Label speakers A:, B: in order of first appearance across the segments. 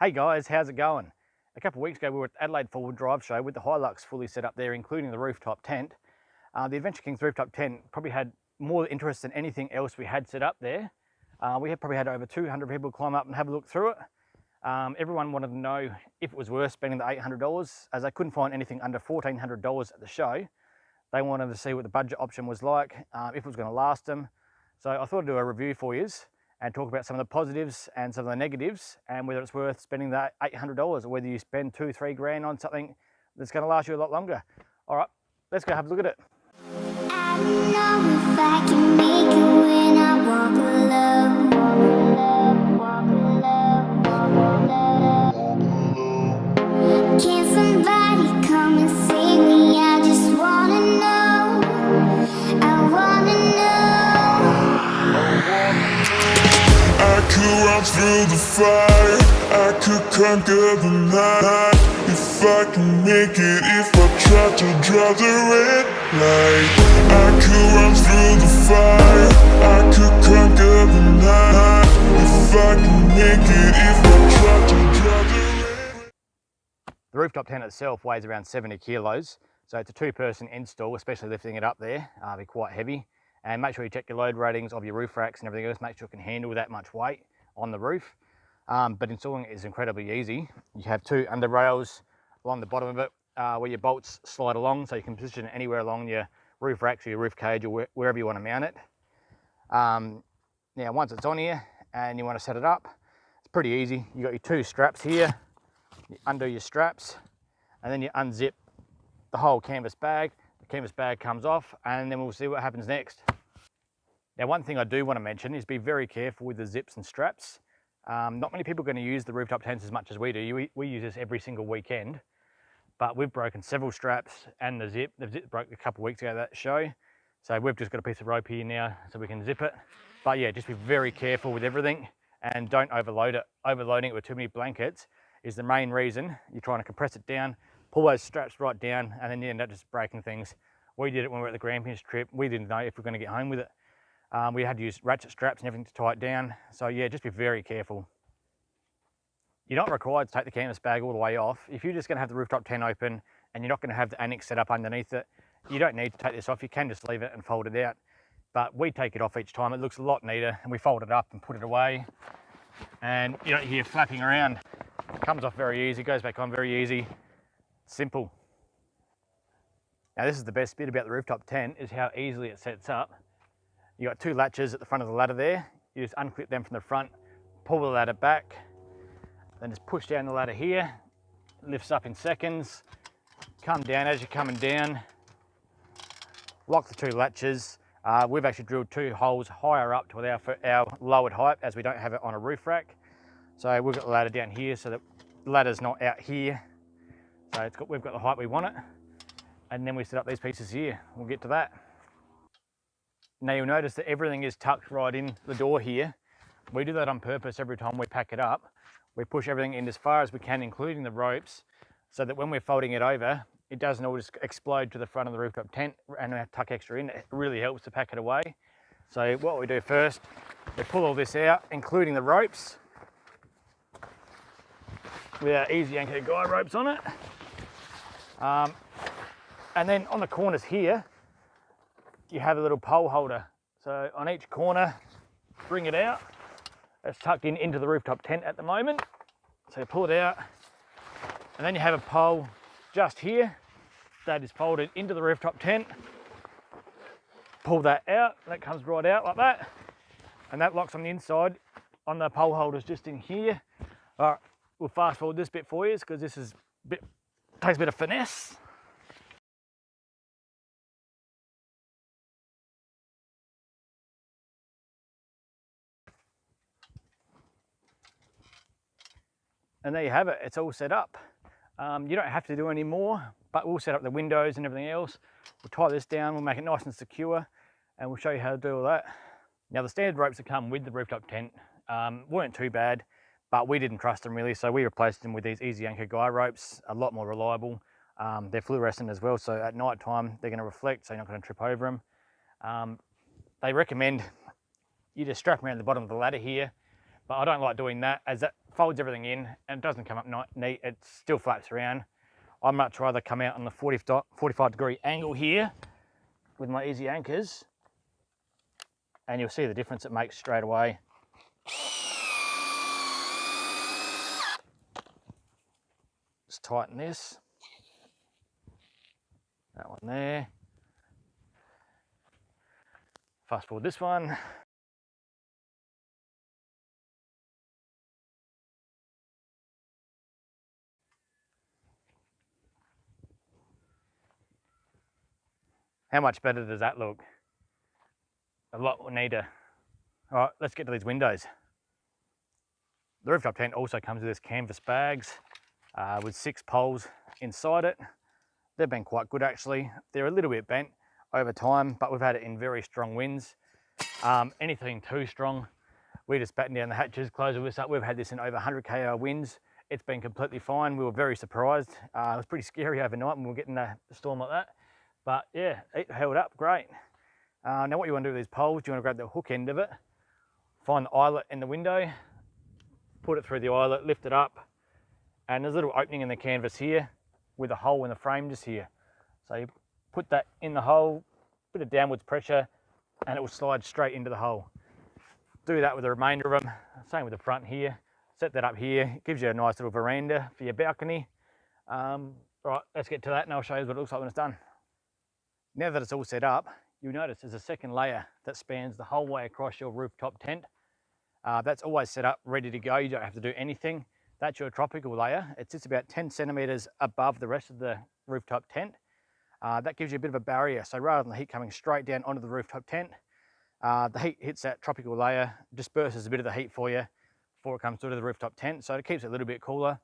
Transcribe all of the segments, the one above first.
A: Hey guys, how's it going? A couple of weeks ago we were at Adelaide 4-wheel drive show with the Hilux fully set up there, including the rooftop tent. The Adventure Kings rooftop tent probably had more interest than anything else we had set up there. We had probably had over 200 people climb up and have a look through it. Everyone wanted to know if it was worth spending the $800, as they couldn't find anything under $1,400 at the show. They wanted to see what the budget option was like, if it was going to last them. So I thought I'd do a review for you and talk about some of the positives and some of the negatives, and whether it's worth spending that $800 or whether you spend $2-3 grand on something that's going to last you a lot longer. All right, let's go have a look at it.
B: I don't know if I can make it when I walk alone. Can somebody come and save me? I just wanna know. I wanna know.
C: I could run through the fire, I could conquer the night. If I can make it, if I try to drive the red light. I could run through the fire, I could conquer the night. If I can make it, if I try to drive the red.
A: The rooftop tent itself weighs around 70 kilos, so it's a two-person install, especially lifting it up there. It'll be quite heavy. And make sure you check your load ratings of your roof racks and everything else, make sure it can handle that much weight on the roof. But installing it is incredibly easy. You have two under rails along the bottom of it where your bolts slide along, so you can position it anywhere along your roof racks or your roof cage or wherever you want to mount it. Now once it's on here and you want to set it up, it's pretty easy. You've got your two straps here, you undo your straps and then you unzip the whole canvas bag. The canvas bag comes off and then we'll see what happens next. Now one thing I do want to mention is be very careful with the zips and straps. Not many people are going to use the rooftop tents as much as we do. We use this every single weekend, but we've broken several straps and the zip. The zip broke a couple of weeks ago at that show. So we've just got a piece of rope here now so we can zip it. But yeah, just be very careful with everything and don't overload it. Overloading it with too many blankets is the main reason. You're trying to compress it down, pull those straps right down, and then you end up just breaking things. We did it when we were at the Grampians trip. We didn't know if we were going to get home with it. We had to use ratchet straps and everything to tie it down. So yeah, just be very careful. You're not required to take the canvas bag all the way off. If you're just going to have the rooftop tent open and you're not going to have the annex set up underneath it, you don't need to take this off. You can just leave it and fold it out. But we take it off each time. It looks a lot neater, and we fold it up and put it away. And you don't hear flapping around. It comes off very easy, goes back on very easy. Simple. Now this is the best bit about the rooftop tent, is how easily it sets up. You got two latches at the front of the ladder there. You just unclip them from the front, pull the ladder back, then just push down the ladder here. It lifts up in seconds. Come down as you're coming down. Lock the two latches. We've actually drilled two holes higher up to our lowered height, as we don't have it on a roof rack. So we've got the ladder down here so that the ladder's not out here. So we've got the height we want it. And then we set up these pieces here. We'll get to that. Now you'll notice that everything is tucked right in the door here. We do that on purpose every time we pack it up. We push everything in as far as we can, including the ropes, so that when we're folding it over, it doesn't all just explode to the front of the rooftop tent and we have to tuck extra in. It really helps to pack it away. So what we do first, we pull all this out, including the ropes, with our easy anchor guy ropes on it. And then on the corners here, you have a little pole holder. So on each corner, bring it out. It's tucked into the rooftop tent at the moment. So you pull it out, and then you have a pole just here that is folded into the rooftop tent. Pull that out, that comes right out like that. And that locks on the inside on the pole holders just in here. All right, we'll fast forward this bit for you because this is takes a bit of finesse. And there you have it, it's all set up. You don't have to do any more, but we'll set up the windows and everything else. We'll tie this down, we'll make it nice and secure, and we'll show you how to do all that. Now the standard ropes that come with the rooftop tent weren't too bad, but we didn't trust them really, so we replaced them with these easy anchor guy ropes, a lot more reliable. They're fluorescent as well, so at night time they're going to reflect, so you're not going to trip over them. They recommend you just strap them around the bottom of the ladder here, but I don't like doing that as that folds everything in and it doesn't come up neat. It still flaps around. I'd much rather come out on the 45-degree angle here with my easy anchors, and you'll see the difference it makes straight away. Just tighten this. That one there. Fast forward this one. How much better does that look? A lot neater. All right, let's get to these windows. The rooftop tent also comes with this canvas bags with 6 poles inside it. They've been quite good actually. They're a little bit bent over time, but we've had it in very strong winds. Anything too strong, we just batten down the hatches, close this up. We've had this in over 100 km winds. It's been completely fine. We were very surprised. It was pretty scary overnight when we were getting a storm like that. But yeah, it held up great. Now what you want to do with these poles, you want to grab the hook end of it, find the eyelet in the window, put it through the eyelet, lift it up, and there's a little opening in the canvas here with a hole in the frame just here. So you put that in the hole, bit of downwards pressure, and it will slide straight into the hole. Do that with the remainder of them. Same with the front here. Set that up here. It gives you a nice little veranda for your balcony. Right, let's get to that and I'll show you what it looks like when it's done. Now that it's all set up, you'll notice there's a second layer that spans the whole way across your rooftop tent. That's always set up, ready to go. You don't have to do anything. That's your tropical layer. It sits about 10 centimeters above the rest of the rooftop tent. That gives you a bit of a barrier. So rather than the heat coming straight down onto the rooftop tent, the heat hits that tropical layer, disperses a bit of the heat for you before it comes through to the rooftop tent. So it keeps it a little bit cooler.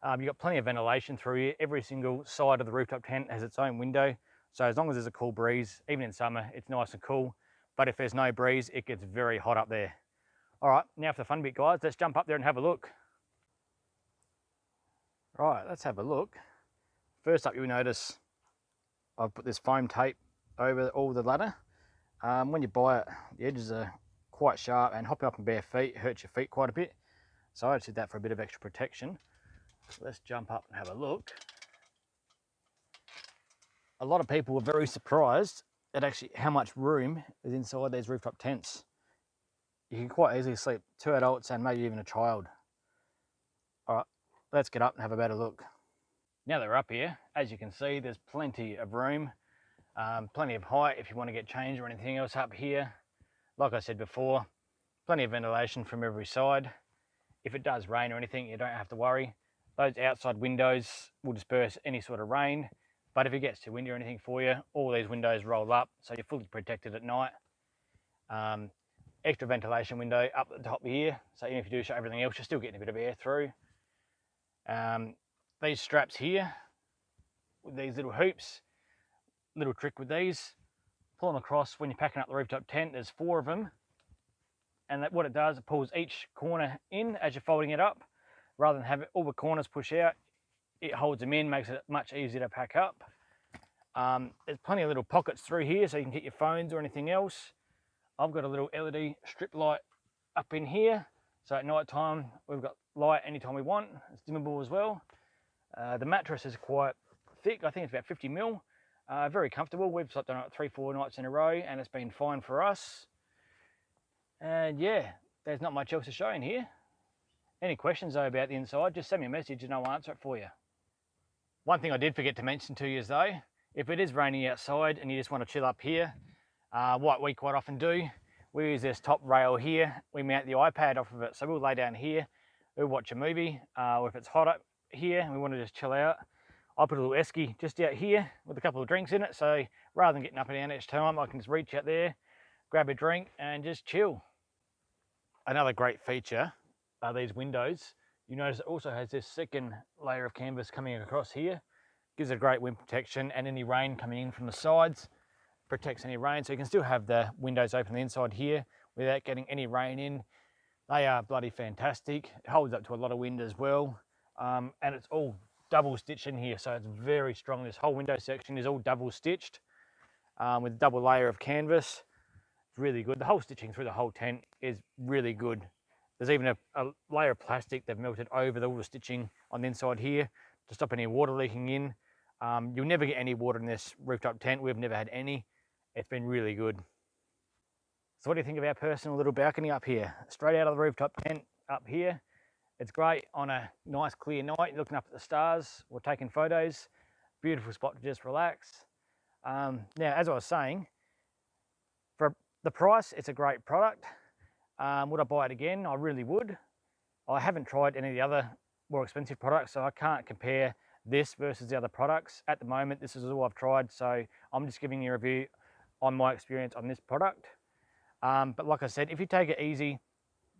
A: You've got plenty of ventilation through here. Every single side of the rooftop tent has its own window. So as long as there's a cool breeze, even in summer, it's nice and cool. But if there's no breeze, it gets very hot up there. All right, now for the fun bit, guys, let's jump up there and have a look. Right, let's have a look. First up, you'll notice I've put this foam tape over all the ladder. When you buy it, the edges are quite sharp, and hopping up on bare feet hurts your feet quite a bit. So I did that for a bit of extra protection. So let's jump up and have a look. A lot of people were very surprised at actually how much room is inside these rooftop tents. You can quite easily sleep 2 adults and maybe even a child. All right, let's get up and have a better look. Now that we're up here, as you can see, there's plenty of room, plenty of height if you want to get changed or anything else up here. Like I said before, plenty of ventilation from every side. If it does rain or anything, you don't have to worry. Those outside windows will disperse any sort of rain, but if it gets too windy or anything for you, all these windows roll up, so you're fully protected at night. Extra ventilation window up at the top here, so even if you do shut everything else, you're still getting a bit of air through. These straps here, with these little hoops, little trick with these, pull them across when you're packing up the rooftop tent. There's 4 of them, and what it does, it pulls each corner in as you're folding it up. Rather than have all the corners push out, it holds them in, makes it much easier to pack up. There's plenty of little pockets through here so you can get your phones or anything else. I've got a little LED strip light up in here, so at night time we've got light anytime we want. It's dimmable as well. The mattress is quite thick. I think it's about 50 mil. Very comfortable. We've slept on it 3-4 nights in a row and it's been fine for us. And yeah, there's not much else to show in here. Any questions though about the inside, just send me a message and I'll answer it for you. One thing I did forget to mention to you is though, if it is raining outside and you just want to chill up here, what we quite often do, we use this top rail here. We mount the iPad off of it. So we'll lay down here, we'll watch a movie, or if it's hot up here and we want to just chill out, I'll put a little esky just out here with a couple of drinks in it. So rather than getting up and down each time, I can just reach out there, grab a drink and just chill. Another great feature are these windows. You notice it also has this second layer of canvas coming across here. Gives it a great wind protection, and any rain coming in from the sides protects any rain. So you can still have the windows open on the inside here without getting any rain in. They are bloody fantastic. It holds up to a lot of wind as well. And it's all double stitched in here, so it's very strong. This whole window section is all double stitched with a double layer of canvas. It's really good. The whole stitching through the whole tent is really good. There's even a layer of plastic they've melted over all the stitching on the inside here to stop any water leaking in. You'll never get any water in this rooftop tent. We've never had any. It's been really good. So what do you think of our personal little balcony up here? Straight out of the rooftop tent up here. It's great on a nice clear night, looking up at the stars or taking photos. Beautiful spot to just relax. Now, as I was saying, for the price, it's a great product. Would I buy it again? I really would. I haven't tried any of the other more expensive products, so I can't compare this versus the other products. At the moment, this is all I've tried, so I'm just giving you a review on my experience on this product. But like I said, if you take it easy,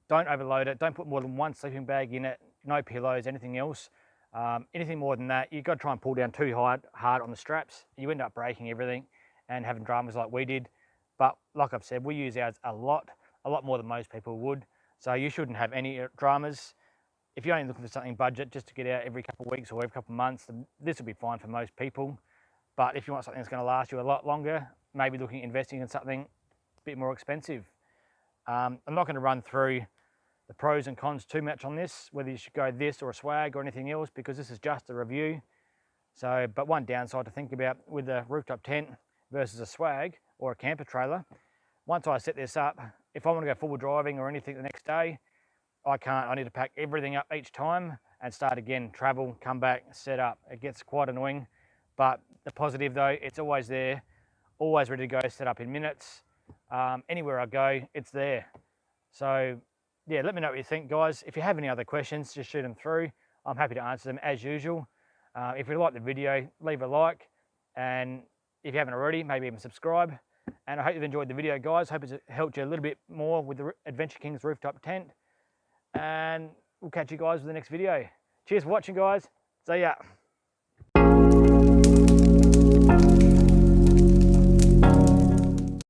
A: don't overload it, don't put more than one sleeping bag in it, no pillows, anything else. Anything more than that, you've got to try and pull down too hard on the straps. You end up breaking everything and having dramas like we did. But like I've said, we use ours a lot more than most people would. So you shouldn't have any dramas. If you're only looking for something budget just to get out every couple of weeks or every couple of months, then this will be fine for most people. But if you want something that's going to last you a lot longer, maybe looking at investing in something a bit more expensive. I'm not going to run through the pros and cons too much on this, whether you should go this or a swag or anything else, because this is just a review. So, but one downside to think about with a rooftop tent versus a swag or a camper trailer, once I set this up, if I want to go full driving or anything the next day, I can't. I need to pack everything up each time and start again, travel, come back, set up. It gets quite annoying, but the positive though, it's always there, always ready to go, set up in minutes. Anywhere I go, it's there. So yeah, let me know what you think, guys. If you have any other questions, just shoot them through. I'm happy to answer them as usual. If you like the video, leave a like, and if you haven't already, maybe even subscribe. And I hope you've enjoyed the video, guys. Hope it's helped you a little bit more with the Adventure Kings rooftop tent. And we'll catch you guys with the next video. Cheers for watching, guys. See ya.